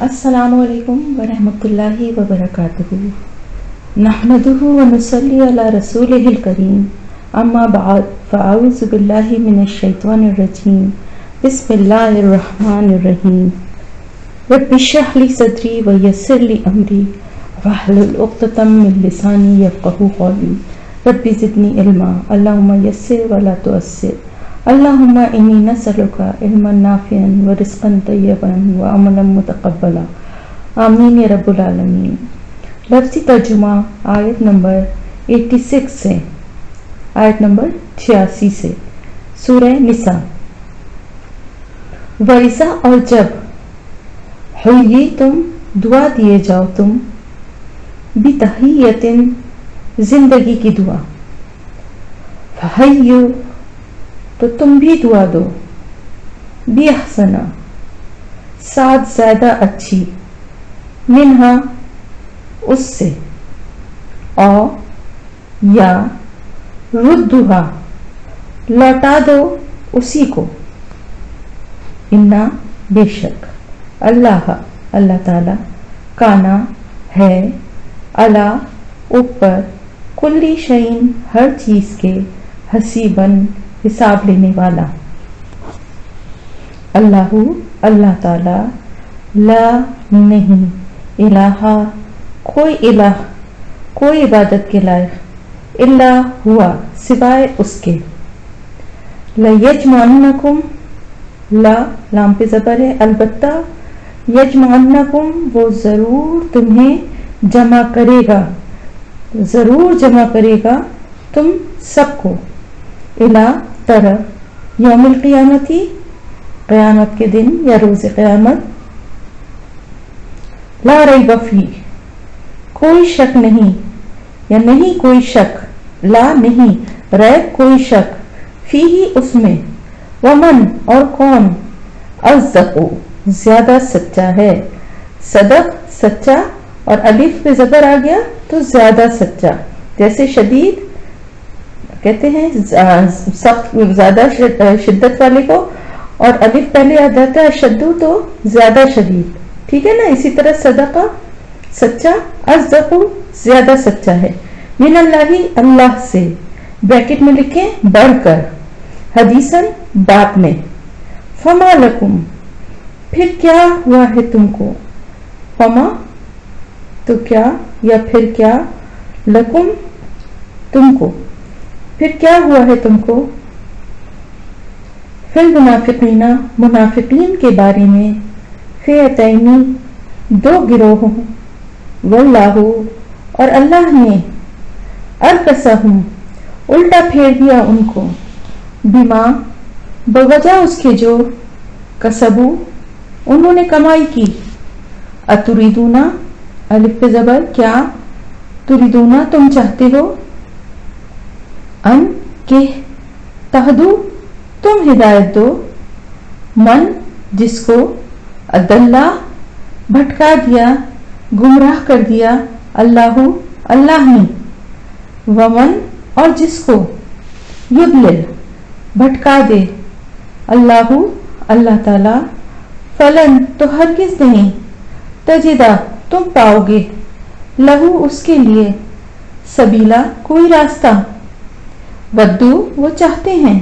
अस्सलामु अलैकुम वरहमतुल्लाहि वबरकातुहू। नहमदुहु व नुसल्ली अला रसूलिहिल करीम। अम्मा बाद फ़अऊज़ु बिल्लाहि मिनश शैतानिर रजीम। बिस्मिल्लाहिर रहमानिर रहीम। रब्बि इश्रह ली सदरी व यस्सिर ली अमरी वहलुल उक़दतम मिन लिसानी यफ़क़हू क़ौली। रब्बि ज़िदनी इल्मा अल्लाहुम्मा यस्सिर व ला तुअस्सिर। अल्लाहुम्मा इन्नी नसअलुका इल्मन नाफ़िअन व रिज़्क़न तय्यबन व अमलन मुतक़ब्बला। आमीन या रब्बुल आलमीन। लफ्ज़ी तर्जुमा आयत नंबर 86 से आयत नंबर 86 से सूरह निसा। वइज़ा और जब हुय्यी तुम दुआ दिए जाओ तुम बितहियतिन जिंदगी की दुआ फहय्यु तो तुम भी दुआ दो बिअहसना साथ ज्यादा अच्छी मिन्हा उससे और या रुद्दुहा लौटा दो उसी को इन्ना बेशक अल्लाह अल्लाह ताला काना है अला ऊपर कुल्ली शैइन हर चीज के हसीबन हिसाब लेने वाला। अल्लाहु अल्लाह ताला ला नहीं इलाहा कोई इलाह कोई इबादत के लायक इल्ला हुआ सिवाय उसके। लयजमअन्नकुम ला लाम पे ज़बर है अलबत्ता यजमअन्नकुम वो जरूर तुम्हें जमा करेगा जरूर जमा करेगा तुम सबको इला तरफ यौमुल क़ियामती क़यामत के दिन या रोज़े क़यामत। ला रैब फ़ीह कोई शक नहीं या नहीं कोई शक ला नहीं रैब कोई शक फ़ीही उसमें वमन और कौन अज़्ज़क़ु ज्यादा सच्चा है। सदक सच्चा और अलिफ पे ज़बर आ गया तो ज्यादा सच्चा। जैसे शदीद कहते हैं सख्त ज्यादा शिद्दत वाले को और अलिफ पहले आ जाता है शद्दू तो ज्यादा शदीद। ठीक है ना। इसी तरह सदका सच्चा अज़्ज़क़ु ज्यादा सच्चा है। मिनल्लाहि अल्लाह से ब्रैकेट में लिखें बढ़कर हदीसन बात में। फमा लकुम फिर क्या हुआ है तुमको। फमा तो क्या या फिर क्या लकुम तुमको फिर क्या हुआ है तुमको। फिल मुनाफिकीना मुनाफिकीन के बारे में फ़िअतैनी दो गिरोहों वल्लाहु और अल्लाह ने अरकसहुम उल्टा फेर दिया उनको बिमा बवजह उसके जो कसबू उन्होंने कमाई की। अतुरिदूना अलिफ पे ज़बर क्या तुरिदूना तुम चाहते हो अन के तहदू तुम हिदायत दो मन जिसको अदल्ला भटका दिया गुमराह कर दिया अल्लाहु अल्लाह ने वमन और जिसको युदलिल भटका दे अल्लाहु अल्लाह ताला फलन तो हरगिज नहीं तजिदा तुम पाओगे लहू उसके लिए सबीला कोई रास्ता। वद्दू वो चाहते हैं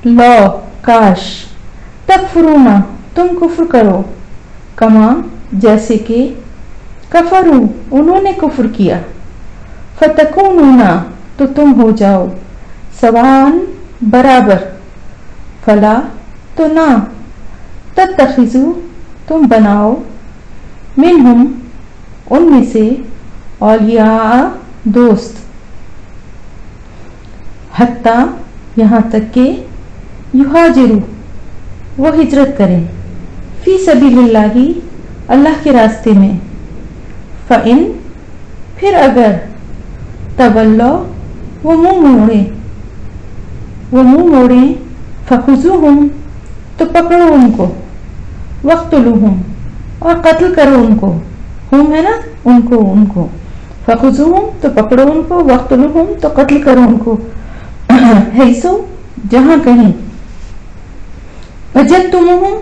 लो काश तकफुरूना तुम कुफ्र करो कमा जैसे कि कफरू उन्होंने कुफ्र किया। फतकूनूना तो तुम हो जाओ सवान बराबर। फला तो ना तत्तखिजू तुम बनाओ मिनहुम उनमें से औलिया दोस्त हत्ता यहाँ तक के युहाजिरू वो हिजरत करें फी सबीलिल्लाही अल्लाह के रास्ते में। फ़इन फिर अगर तवल्लो वो मुंह मोड़े फ़ख़ुज़ूहुम तो पकड़ो उनको वक़्तुलूहुम और कत्ल करो उनको। हुम है ना उनको फ़ख़ुज़ूहुम तो पकड़ो उनको वक़्तुलूहुम तो कत्ल करो उनको। हैसो जहां कहीं वजदतुमुहुम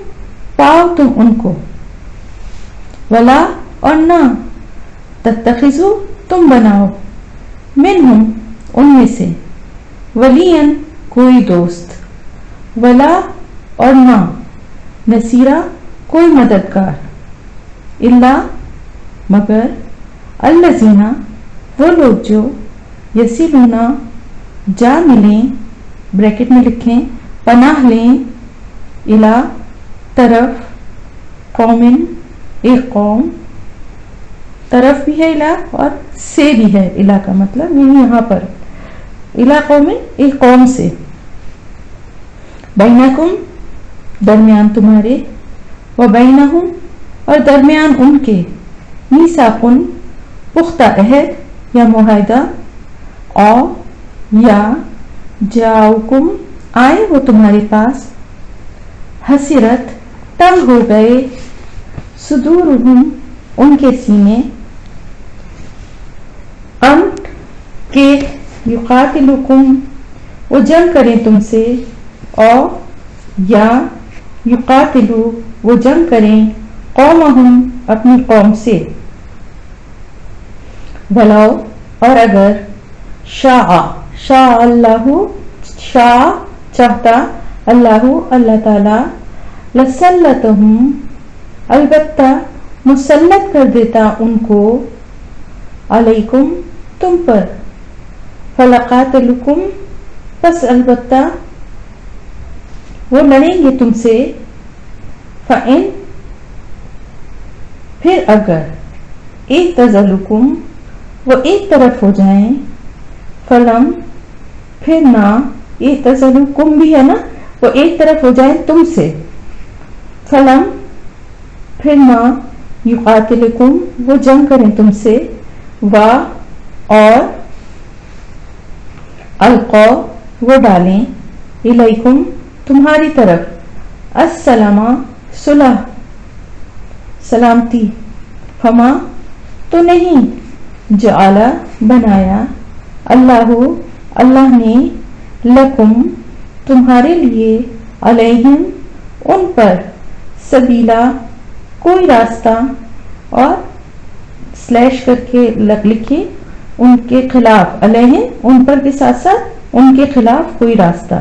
पाओ तुम उनको वला और ना, तत्तखिजु तुम बनाओ, मिनहुम उनमें से, वलियन कोई दोस्त, वला और ना, नसीरा कोई मददगार, इल्ला मगर, अल्लज़ीना वो लोग जो, यसिलूना जा मिलें, ब्रैकेट में लिखें पनाह लें, इला तरफ, कौमिन एक कौम, तरफ भी है इला और से भी है, इला का मतलब यानी यहाँ पर इला कौमिन एक कौम से, बैनकुम दरमियान तुम्हारे, व बैनहुम और दरमियान उनके, मीसाकुन पुख्ता अहद या मुआहदा, और या जाउकुम आए वो तुम्हारे पास, हसीरत तंग हो गए, सुदूरुहुम उनके सीने, अंत के युकातिलुकुम वो जंग करें तुमसे, और या युकातिलु वो जंग करें, कौमहुम अपनी कौम से, भलाओ और अगर, शाह अल्लाहु शाह चाहता, अल्लाहु अल्लाह ताला, लसल्लतहुम अलबत्ता मुसल्लत कर देता उनको, अलैकुम तुम पर, फलकातलुकुम बस अलबत्ता वो लड़ेंगे तुमसे, फ़इन फिर अगर, एक तज़लुकुम वो एक तरफ हो जाएं, फलम फिर ना, एक तज़लुकुम भी है ना, वो एक तरफ हो जाए तुमसे, फलम फिर ना, युकातिलकुम वो जंग करें तुमसे, वा और, अलक़ौ वो डालें, इलैकुम तुम्हारी तरफ, अस्सलामा सुलह सलामती, फमा तो नहीं, जआला बनाया, अल्लाहु अल्लाह ने, लकुम तुम्हारे लिए, अलैहिम उन पर, सबीला कोई रास्ता, और स्लैश करके लिखिए उनके खिलाफ, अलैहिम उन पर के साथ साथ उनके खिलाफ कोई रास्ता,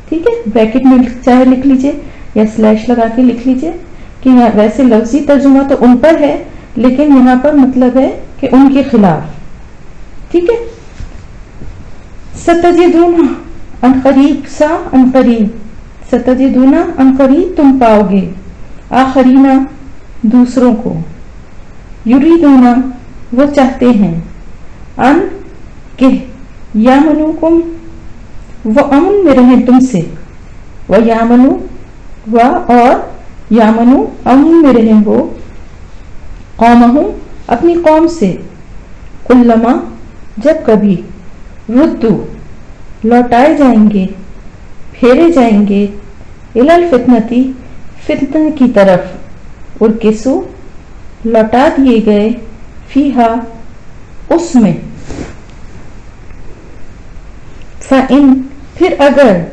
ठीक है, ब्रैकेट में चाहे लिख लीजिए या स्लैश लगा के लिख लीजिए कि वैसे लफ्जी तर्जुमा तो उन पर है, लेकिन यहाँ पर मतलब है कि उनके खिलाफ, ठीक है। सतजिदूना अनकरीब, सा अनकरीब, सतजिदूना अनकरीब तुम पाओगे, आखरीना दूसरों को, युरीदूना वो चाहते हैं, अन के यामनुकुम वो अमन में रहें तुमसे, व यामनु व और यामनु अमन में रहें वो, कौमहु अपनी कौम से, कुल्लमा जब कभी, रुद्दू लौटाए जाएंगे, फेरे जाएंगे, इलल फितनती फितन की तरफ, उर्किसु लौटा दिए गए, फीहा उसमें, फ़इन फिर अगर,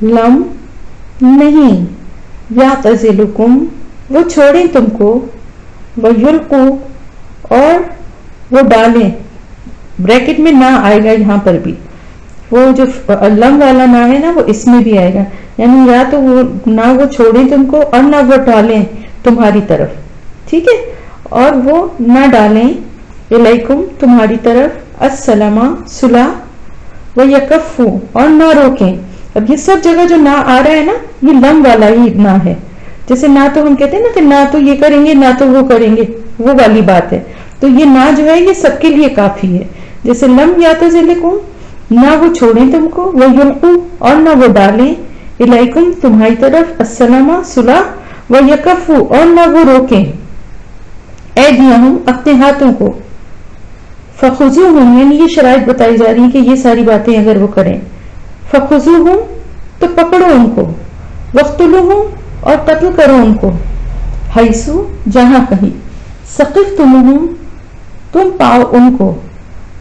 लम नहीं, यातज़िलुकुम वो छोड़ें तुमको, वयुल्कू और वो डालें, ब्रैकेट में ना आएगा यहाँ पर भी, वो जो लम वाला ना है ना वो इसमें भी आएगा, यानी या तो वो ना वो छोड़ें तुमको और ना वो डालें तुम्हारी तरफ, ठीक है, और वो ना डालें, इलैकुम तुम्हारी तरफ, अस्सलामा सुलह, व यकफ़ू और ना रोकें। अब ये सब जगह जो ना आ रहा है ना, ये लम वाला ही ना है, जैसे ना तो हम कहते हैं ना कि ना तो ये करेंगे ना तो वो करेंगे, वो वाली बात है, तो ये ना जो है ये सबके लिए काफी है, जैसे लम यातज़िलकुम ना वो छोड़ें तुमको, वो युल्कू और ना वो डालें, इलैकुम तुम्हारी तरफ, अस्सलामा सुलह, व यकफ़ू और ना वो रोकें, ऐदियहुम अपने हाथों को, फखुज़ूहुम यानी ये शराइत बताई जा रही है कि ये सारी बातें अगर वो करें, फखुज़ूहुम तो पकड़ो उनको, वक़्तुलूहुम और कत्ल करो उनको, हैसु जहां कहीं, सक़िफ़्तुमुहुम तुम पाओ उनको,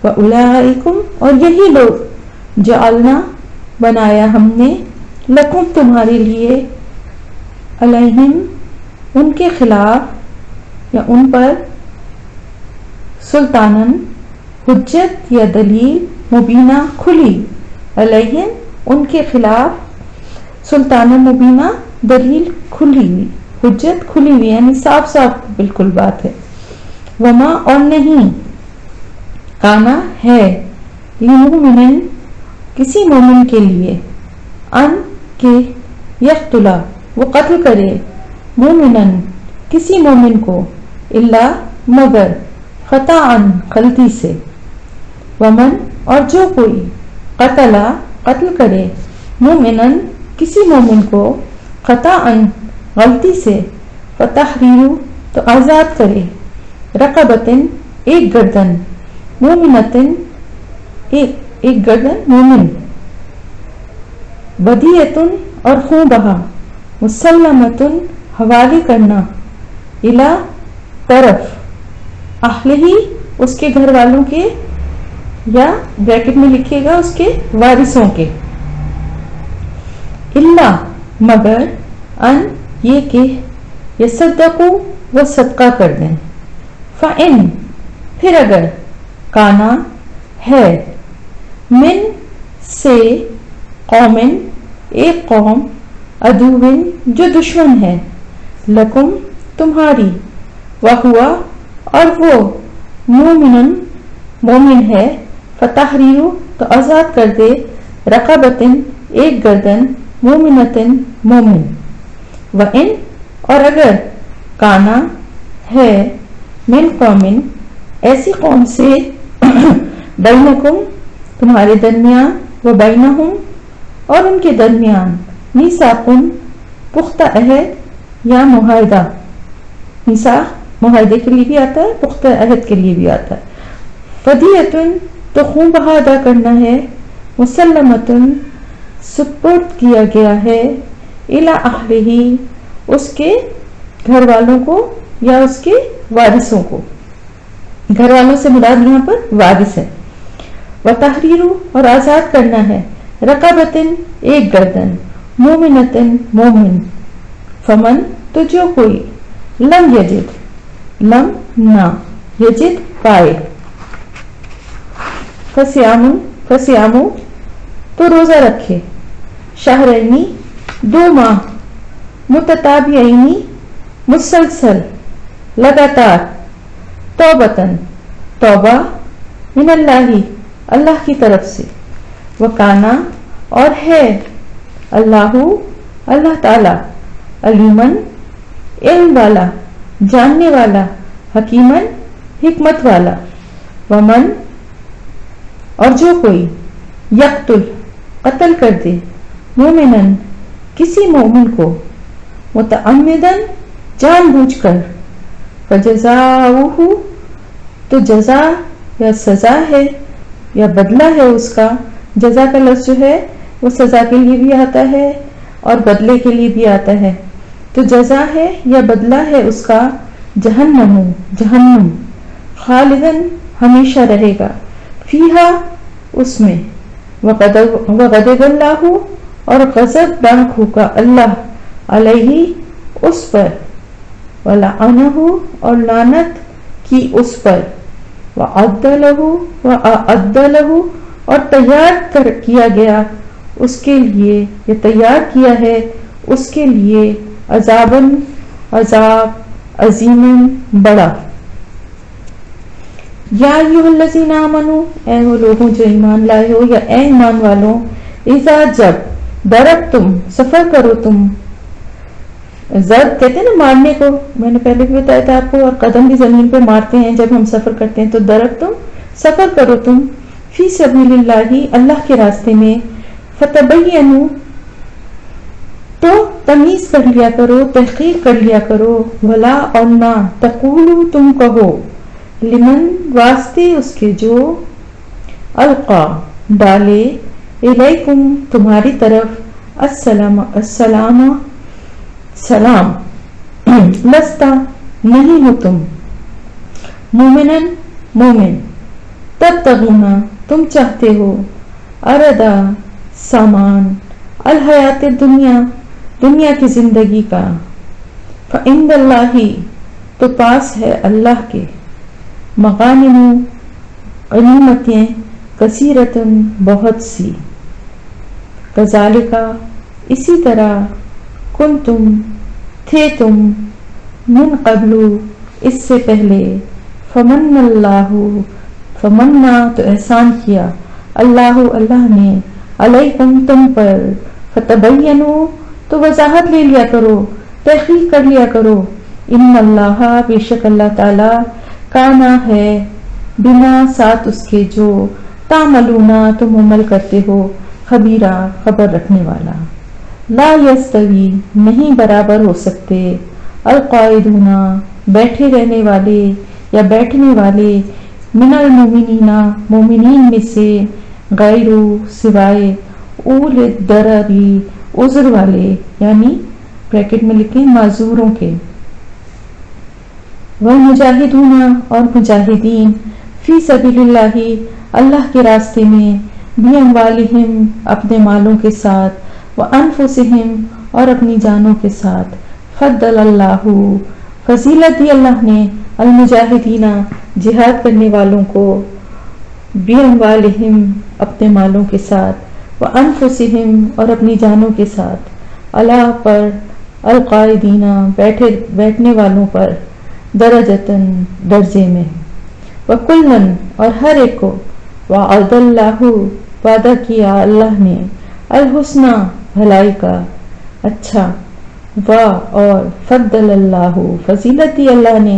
व उलाइकुम और यही लोग, जअलना बनाया हमने, लकुम तुम्हारे लिए, अलैहिम उनके खिलाफ, یا ان پر سلطانن حجت یا دلیل مبینہ کھلی علیہم ان کے خلاف سلطان مبینہ دلیل کھلی ہوئی حجت کھلی ہوئی یعنی صاف صاف بالکل بات ہے. وما اور نہیں کانا ہے لمؤمن کسی مومن کے لیے ان کے یقتلا وہ قتل کرے مومنن کسی مومن کو الا مگر خطاً غلطی سے. ومن اور جو کوئی قتلا قتل کرے مومنن کسی مومن کو خطاً غلطی سے فتحریر تو آزاد کرے رقبتن ایک گردن مومنتن ایک گردن مومن بدیتن اور خون بہا مسلمتن حوالے کرنا الا طرف اہلہی اس کے گھر والوں کے یا بریکٹ میں لکھیے گا اس کے وارثوں کے اللہ مگر ان یہ کہ یصدقوا وہ صدقہ کر دیں فإن پھر اگر کانا ہے من سے قومن ایک قوم عدوین جو دشمن ہے لکم تمہاری وہوا اور وہ مومن مومن ہے فتحریر تو آزاد کر دے رقبتن ایک گردن مومنتن مومن. وإن اور اگر کانا ہے من قومن ایسی قوم سے بینکم تمہارے درمیان و بینہم اور ان کے درمیان میثاقن پختہ عہد یا معاہدہ میثاق معاہدے کے لیے بھی آتا ہے پختہ عہد کے لیے بھی آتا ہے. فدیتن تو خون بہا ادا کرنا ہے مسلمتن سپرد کیا گیا ہے الی اہلہ اس کے گھر والوں کو یا اس کے وارثوں کو. گھر والوں سے مراد یہاں پر وارث ہے. وتحریر اور آزاد کرنا ہے رقبتن ایک گردن مومنتن مومن. فمن تو جو کوئی لم یجد لم نہ یجد پائے فصیام تو روزہ رکھے شہرینی 2 ماہ متتابعین مسلسل لگاتار توبتن توبہ من اللہ کی طرف سے. وکانا اور ہے اللہ تعالی علیمن علم والا جاننے والا حکیمن حکمت والا. ومن اور جو کوئی یقتل قتل کر دے مومنن کسی مومن کو متعمدن جان بوجھ کر فجزاؤہ تو جزا یا سزا ہے یا بدلہ ہے اس کا. جزا کا لفظ جو ہے وہ سزا کے لیے بھی آتا ہے اور بدلے کے لیے بھی آتا ہے. تو جزا ہے یا بدلہ ہے اس کا جہنم خالدن ہمیشہ رہے گا فیہا اس میں. وغضب اللہ اور غضب ناک ہوگا اللہ علیہ اس پر ولعنہ اور لعنت کی اس پر وعد لہ اور تیار کیا گیا اس کے لیے یا تیار کیا ہے اس کے لیے عذاب عظیم بڑا. یا ایھا الذین آمنوا اے وہ لوگوں جو ایمان لائے ہو یا اے ایمان والوں اذا جب ضربتم سفر کرو تم. ضرب کہتے ہیں نا مارنے کو میں نے پہلے بھی بتایا تھا آپ کو اور قدم بھی زمین پہ مارتے ہیں جب ہم سفر کرتے ہیں. تو ضربتم سفر کرو تم فی سبیل اللہ کے راستے میں فتبینوا تو تمیز کر لیا کرو تحقیق کر لیا کرو ولا اور نہ تقولوا تم کہو لمن واسطے اس کے جو القا ڈالے الیکم تمہاری طرف السلام سلام لستا نہیں ہو تم مومنن مومن تبتغون تم چاہتے ہو اردا سامان الحیات دنیا کی زندگی کا فعند اللہ تو پاس ہے اللہ کے مغانم غنیمتیں کثیرتن بہت سی، کذالک اسی طرح کنتم تھے تم من قبل اس سے پہلے، فمن اللہ فمنا تو احسان کیا، اللہ اللہ نے، علیکم تم پر، فتبینوا تو وضاحت لے لیا کرو، تحقیق کر لیا کرو، ان اللہ بے شک اللہ تعالی کانا ہے، بما ساتھ اس کے جو تعملونا تم عمل کرتے ہو، خبیرہ خبر رکھنے والا۔ لا یستوی نہیں برابر ہو سکتے، القاعدون بیٹھے رہنے والے یا بیٹھنے والے، من المؤمنین مومنین میں سے، غیر سوائے، اول الضرری عذر والے، یعنی بریکٹ میں لکھیں معذوروں کے، والمجاہدون اور مجاہدین، فی سبیل اللہ اللہ کے راستے میں، باموالہم اپنے مالوں کے ساتھ، وانفسہم اور اپنی جانوں کے ساتھ، فضل اللہ فضیلت دی اللہ نے، المجاہدین جہاد کرنے والوں کو، باموالہم اپنے مالوں کے ساتھ، وانفسہم اور اپنی جانوں کے ساتھ، اللہ پر، القاعدین بیٹھنے والوں پر، درجتن درجے میں، وکلن اور ہر ایک کو، وعد اللہ وعدہ کیا اللہ نے، الحسنى بھلائی کا، اچھا، اور فضل اللہ فضیلت دی اللہ نے،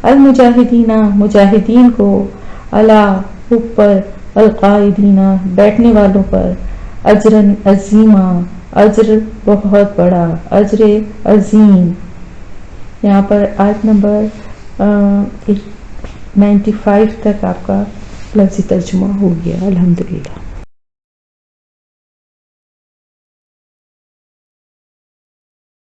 المجاہدین مجاہدین کو، اللہ اوپر، القاعدین بیٹھنے والوں پر، اجرن عظیما اجر بہت بڑا، اجر عظیم۔ یہاں پر آیت نمبر 95 تک آپ کا لفظی ترجمہ ہو گیا، الحمدللہ۔